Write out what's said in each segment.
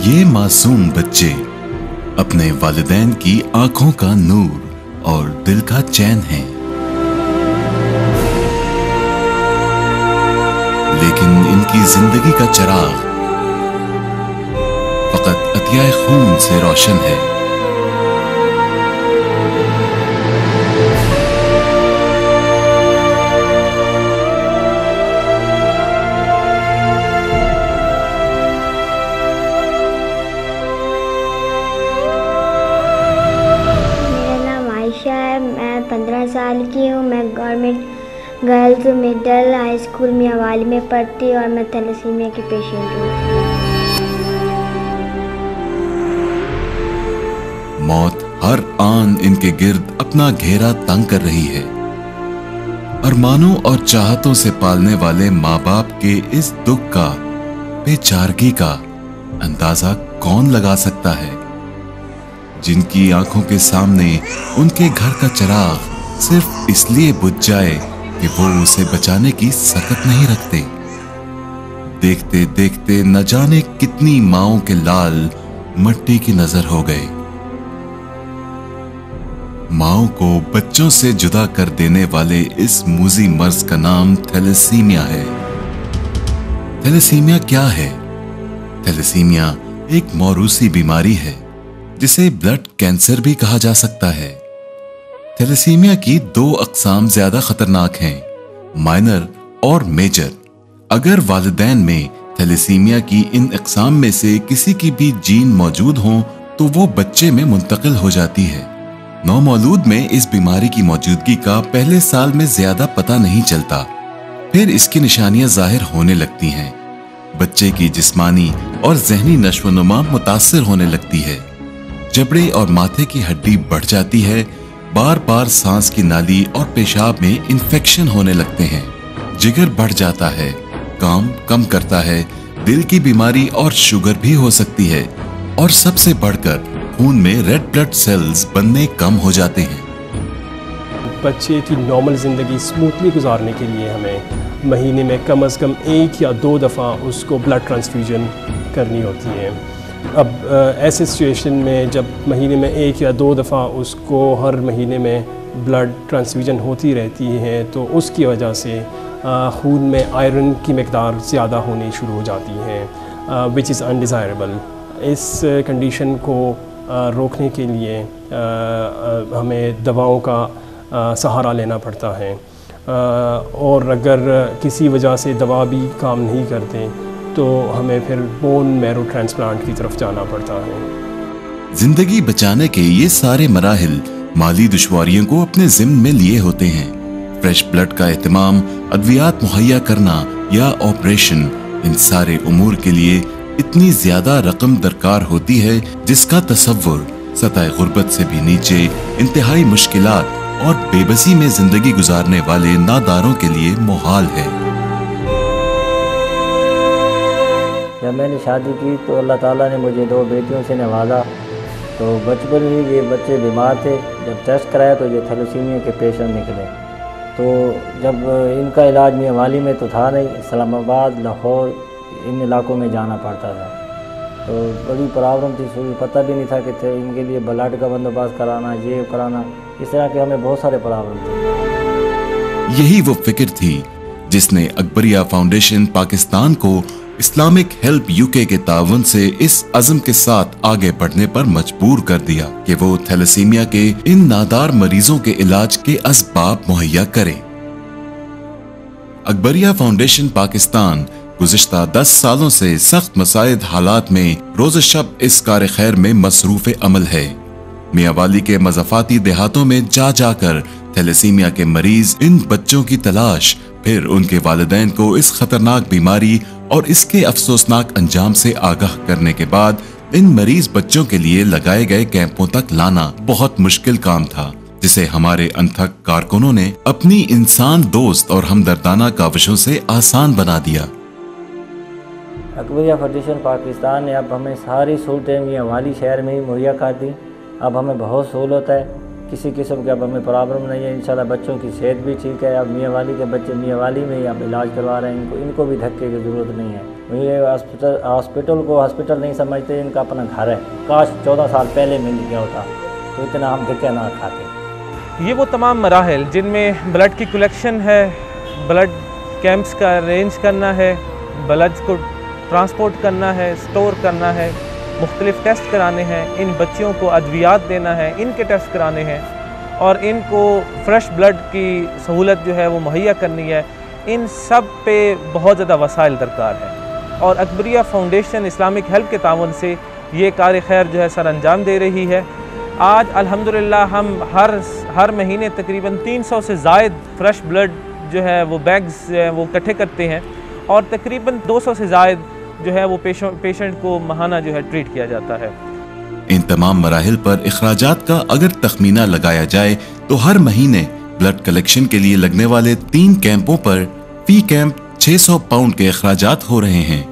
ये मासूम बच्चे अपने वालिदैन की आंखों का नूर और दिल का चैन हैं। लेकिन इनकी जिंदगी का चिराग फकत अतियाए खून से रोशन है। मैं 15 साल की हूँ। मैं government girls middle high school Mianwali में पढ़ती हूँ और मैं थैलेसीमिया की पेशेंट हूँ। मौत हर आन इनके गिर्द अपना घेरा तंग कर रही है। अरमानों और चाहतों से पालने वाले माँ बाप के इस दुख का, बेचारगी का अंदाजा कौन लगा सकता है, जिनकी आंखों के सामने उनके घर का चिराग सिर्फ इसलिए बुझ जाए कि वो उसे बचाने की सकत नहीं रखते। देखते देखते न जाने कितनी माओं के लाल मट्टी की नजर हो गए। माओं को बच्चों से जुदा कर देने वाले इस मूजी मर्ज का नाम थैलेसीमिया है। थैलेसीमिया क्या है? थैलेसीमिया एक मौरूसी बीमारी है जिसे ब्लड कैंसर भी कहा जा सकता है। थैलेसीमिया की दो अक़साम ज्यादा खतरनाक हैं, माइनर और मेजर। अगर वालिदैन में थैलेसीमिया की इन अक़साम में से किसी की भी जीन मौजूद हो तो वो बच्चे में मुंतकिल हो जाती है। नौमौलूद में इस बीमारी की मौजूदगी का पहले साल में ज्यादा पता नहीं चलता, फिर इसकी निशानियां जाहिर होने लगती हैं। बच्चे की जिस्मानी और जहनी नश्वनुमा मुतासिर होने लगती है। जबड़े और माथे की हड्डी बढ़ जाती है। बार बार सांस की नाली और पेशाब में इन्फेक्शन होने लगते हैं। जिगर बढ़ जाता है, काम कम करता है, दिल की बीमारी और शुगर भी हो सकती है, और सबसे बढ़कर खून में रेड ब्लड सेल्स बनने कम हो जाते हैं। बच्चे की नॉर्मल ज़िंदगी स्मूथली गुजारने के लिए हमें महीने में कम से कम 1 या 2 दफ़ा उसको ब्लड ट्रांसफ्यूजन करनी होती है। अब ऐसे सिचुएशन में जब महीने में 1 या 2 दफ़ा उसको हर महीने में ब्लड ट्रांसफ्यूजन होती रहती है तो उसकी वजह से खून में आयरन की मकदार ज़्यादा होनी शुरू हो जाती है, विच इज़ अनडिज़ायरेबल। इस कंडीशन को रोकने के लिए हमें दवाओं का सहारा लेना पड़ता है, और अगर किसी वजह से दवा भी काम नहीं करते तो हमें फिर बोन मैरो ट्रांसप्लांट की तरफ जाना पड़ता है। जिंदगी बचाने के ये सारे मराहिल माली दुश्वारियों को अपने जिम्मे में लिए होते हैं। फ्रेश ब्लड का एहतमाम, अद्वियात मुहैया करना या ऑपरेशन, इन सारे उमूर के लिए इतनी ज्यादा रकम दरकार होती है जिसका तसव्वुर सतह गुर्बत से भी नीचे इंतहाई मुश्किलात और बेबसी में जिंदगी गुजारने वाले नादारों के लिए मुहाल है। जब मैंने शादी की तो अल्लाह ताला ने मुझे 2 बेटियों से नवाजा। तो बचपन में ये बच्चे बीमार थे। जब टेस्ट कराया तो ये थैलेसीमिया के पेशेंट निकले। तो जब इनका इलाज मियांवाली में तो था नहीं, इस्लामाबाद, लाहौर, इन इलाकों में जाना पड़ता था। तो बड़ी प्रॉब्लम थी, शुरू पता भी नहीं था कि इनके लिए ब्लड का बंदोबस्त कराना, ये कराना, इस तरह के हमें बहुत सारे प्रॉब्लम थे। यही वो फिक्र थी जिसने अकबरिया फाउंडेशन पाकिस्तान को इस्लामिक हेल्प यूके के ताउन से इस अज़म के साथ आगे बढ़ने पर मजबूर कर दिया कि वो थैलेसीमिया के इन नादार मरीजों के इलाज के असबाब मुहैया करे। अकबरिया फाउंडेशन पाकिस्तान गुज़िश्ता 10 सालों से सख्त मसाइद हालात में रोज़ शब इस कार खैर में मसरूफ़ अमल है। मियांवाली के मज़ाफ़ाती देहातों में जा जाकर थैलेसीमिया के मरीज इन बच्चों की तलाश, फिर उनके वालिदैन को इस खतरनाक बीमारी और इसके अफसोसनाक अंजाम से आगाह करने के बाद इन मरीज बच्चों के लिए लगाए गए कैंपों तक लाना बहुत मुश्किल काम था, जिसे हमारे अनथक कारकुनों ने अपनी इंसान दोस्त और हमदर्दाना काविशों से आसान बना दिया। अकबरिया फाउंडेशन पाकिस्तान ने अब हमें सारी सहूलतें मियांवाली शहर में ही मुहैया कर दी। अब हमें बहुत सहूलत है। किसी किस्म की अब हमें प्रॉब्लम नहीं है। इंशाल्लाह बच्चों की सेहत भी ठीक है। अब मियाँ वाली के बच्चे मियाँ वाली में ही अब इलाज करवा रहे हैं। इनको भी धक्के की ज़रूरत नहीं है। ये हॉस्पिटल को हॉस्पिटल नहीं समझते, इनका अपना घर है। काश 14 साल पहले मिल गया होता तो इतना हम धक्के ना खाते। ये वो तमाम मराहल जिनमें ब्लड की कलेक्शन है, ब्लड कैंप्स का अरेंज करना है, ब्लड को ट्रांसपोर्ट करना है, स्टोर करना है, मुख्तलिफ टेस्ट कराने हैं, इन बच्चियों को अद्वियात देना है, इनके टेस्ट कराने हैं और इनको फ्रेश ब्लड की सहूलत जो है वो मुहैया करनी है। इन सब पे बहुत ज़्यादा वसाइल दरकार है और अकबरिया फाउंडेशन इस्लामिक हेल्प के ताउन से ये कार खैर जो है सर अंजाम दे रही है। आज अल्हम्दुलिल्लाह हम हर महीने तकरीबन 300 से ज़ायद फ्रेश ब्लड जो है वो बैग्स वो इकट्ठे करते हैं और तकरीबन 200 से ज़ायद जो है वो पेशेंट को माहाना जो है ट्रीट किया जाता है। इन तमाम मराहिल पर इखराजात का अगर तखमीना लगाया जाए तो हर महीने ब्लड कलेक्शन के लिए लगने वाले 3 कैंपों पर फी कैंप 600 पाउंड के इखराजात हो रहे हैं।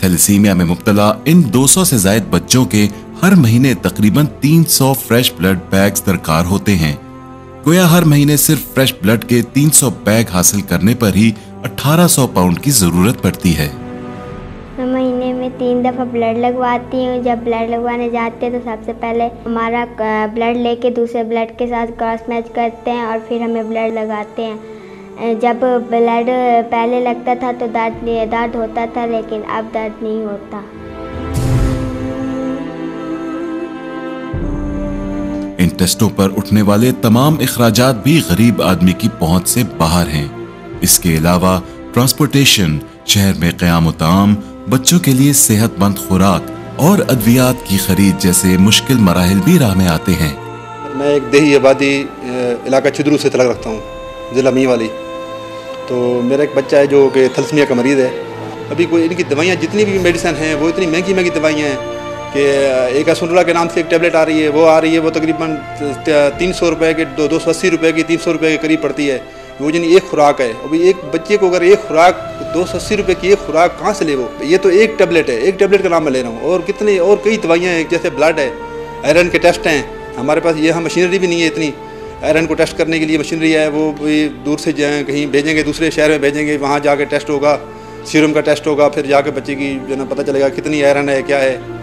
थैलेसीमिया में मुब्तला इन 200 से ज्यादा बच्चों के हर महीने तकरीबन 300 फ्रेश ब्लड बैग्स दरकार होते हैं। गोया हर महीने सिर्फ फ्रेश ब्लड के 300 बैग हासिल करने पर ही 1800 पाउंड की जरूरत पड़ती है। मैं महीने में 3 दफ़ा ब्लड लगवाती हूँ। जब ब्लड लगवाने जाते हैं तो सबसे पहले हमारा ब्लड लेके दूसरे ब्लड के साथ क्रॉस मैच करते हैं और फिर हमें ब्लड लगाते हैं। जब ब्लड पहले लगता था तो दर्द होता था, लेकिन अब दर्द नहीं होता। इन टेस्टों पर उठने वाले तमाम इखराजात भी गरीब आदमी की पहुंच से बाहर हैं। इसके अलावा ट्रांसपोर्टेशन, शहर में क़याम ताम, बच्चों के लिए सेहतमंद खुराक और अद्वियात की खरीद जैसे मुश्किल मराहिल भी राह में आते हैं। मैं एक देही आबादी इलाका छिद्रू से तलक रखता हूँ, ज़िला मियाँ वाली। तो मेरा एक बच्चा है जो कि थैलेसीमिया का मरीज़ है। अभी कोई इनकी दवाइयाँ जितनी भी मेडिसिन हैं वो इतनी महंगी दवाइयाँ हैं कि एक असुनला के नाम से एक टैबलेट आ रही है, वो तकरीबन 300 रुपये के 280 रुपये की 300 रुपये के करीब पड़ती है। वो यानी एक खुराक है। अभी एक बच्चे को अगर एक खुराक 280 रुपये की एक खुराक कहाँ से ले वो? ये तो एक टैबलेट है, एक टैबलेट का नाम मैं ले रहा हूँ। और कितनी और कई दवाइयाँ हैं, जैसे ब्लड है, आयरन के टेस्ट हैं। हमारे पास यहाँ मशीनरी भी नहीं है इतनी। आयरन को टेस्ट करने के लिए मशीनरी है, वो भी दूर से जाएँ कहीं भेजेंगे, दूसरे शहर में भेजेंगे, वहाँ जाके टेस्ट होगा, सीरम का टेस्ट होगा, फिर जाके बच्चे की जो ना पता चलेगा कितनी आयरन है, क्या है।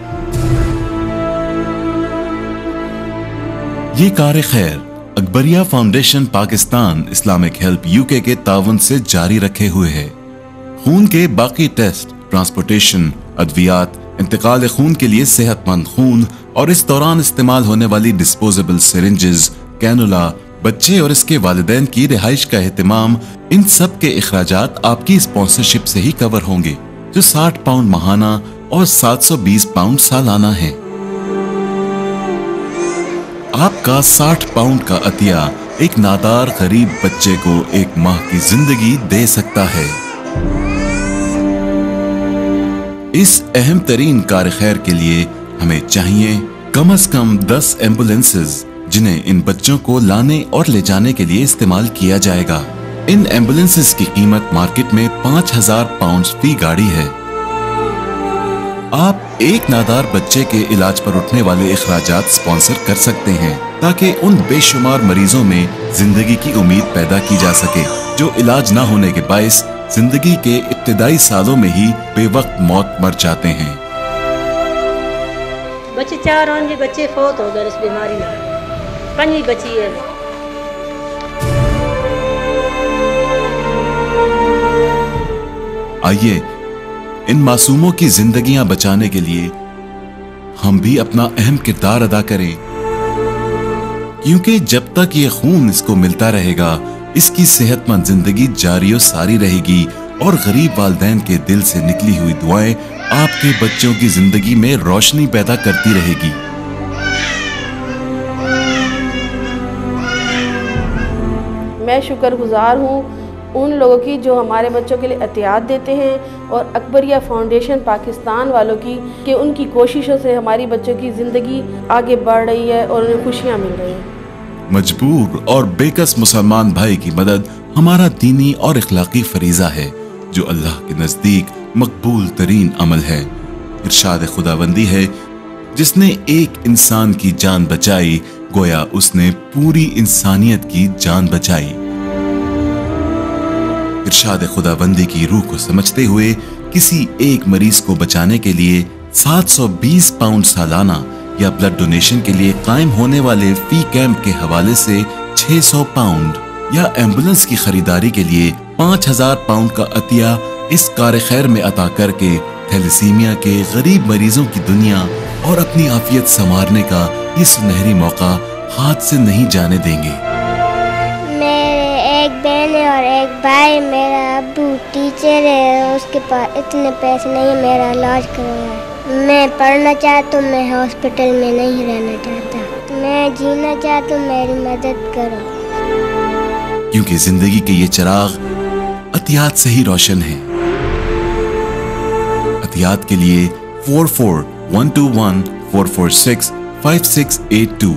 ये कार खैर अकबरिया foundation Pakistan Islamic help UK के ताउन से जारी रखे हुए है। खून के बाकी टेस्ट, ट्रांसपोर्टेशन, अद्वियात, इंतकाल खून के लिए सेहतमंद खून और इस दौरान इस्तेमाल होने वाली डिस्पोजेबल सिरिंजेस, कैनुला, बच्चे और इसके वालिदैन की रिहाइश का एहतमाम, इन सब के इखराजात आपकी स्पॉन्सरशिप से ही कवर होंगे, जो 60 पाउंड माहाना और 720 पाउंड सालाना है। आपका 60 पाउंड का अतिया एक नादार गरीब बच्चे को एक माह की जिंदगी दे सकता है। इस अहम तरीन कार खैर के लिए हमें चाहिए कम से कम 10 एम्बुलेंसेज, जिन्हें इन बच्चों को लाने और ले जाने के लिए इस्तेमाल किया जाएगा। इन एम्बुलेंसेज की कीमत मार्केट में 5000 पाउंड फी गाड़ी है। आप एक नादार बच्चे के इलाज पर उठने वाले इखराजात स्पॉन्सर कर सकते हैं, ताकि उन बेशुमार मरीजों में जिंदगी की उम्मीद पैदा की जा सके, जो इलाज न होने के बायस जिंदगी के इब्तिदाई सालों में ही बेवक्त मौत मर जाते हैं। बच्चे 4 होंगे, बच्चे फौत हो गए इस बीमारी में, 5 बची है। आइए इन मासूमों की जिंदगियां बचाने के लिए हम भी अपना अहम किरदार अदा करें, क्योंकि जब तक ये खून इसको मिलता रहेगा, इसकी सेहतमंद जिंदगी जारी और सारी रहेगी और गरीब वालिदैन के दिल से निकली हुई दुआएं आपके बच्चों की जिंदगी में रोशनी पैदा करती रहेगी। मैं शुक्रगुजार हूँ उन लोगों की जो हमारे बच्चों के लिए एहतियात देते हैं, और अकबरिया फाउंडेशन पाकिस्तान वालों की कि उनकी कोशिशों से हमारी बच्चों की ज़िंदगी आगे बढ़ रही है और उन्हें खुशियाँ मिल रही हैं। मजबूर और बेकस मुसलमान भाई की मदद हमारा दीनी और इखलाकी फरीज़ा है, जो अल्लाह के नज़दीक मकबूल तरीन अमल है। इरशाद खुदाबंदी है, जिसने एक इंसान की जान बचाई गोया उसने पूरी इंसानियत की जान बचाई। इरशाद खुदाबंदी की रूह को समझते हुए किसी एक मरीज को बचाने के लिए 720 पाउंड सालाना या ब्लड डोनेशन के लिए कायम होने वाले फी कैंप के हवाले से 600 पाउंड या एम्बुलेंस की खरीदारी के लिए 5000 पाउंड का अतिया इस कार खैर में अता करके थैलेसीमिया के गरीब मरीजों की दुनिया और अपनी आफियत संवारने का ये सुनहरी मौका हाथ से नहीं जाने देंगे। मेरे एक बहन है और एक भाई। मेरा अब्बू टीचर है, उसके पास इतने पैसे नहीं है मेरा इलाज करवाए। मैं पढ़ना चाहता हूँ, मैं हॉस्पिटल में नहीं रहना चाहता। मैं जीना चाहता हूँ, मेरी मदद करो। क्योंकि जिंदगी के ये चिराग अतियात से ही रोशन है। अतियात के लिए 441214465682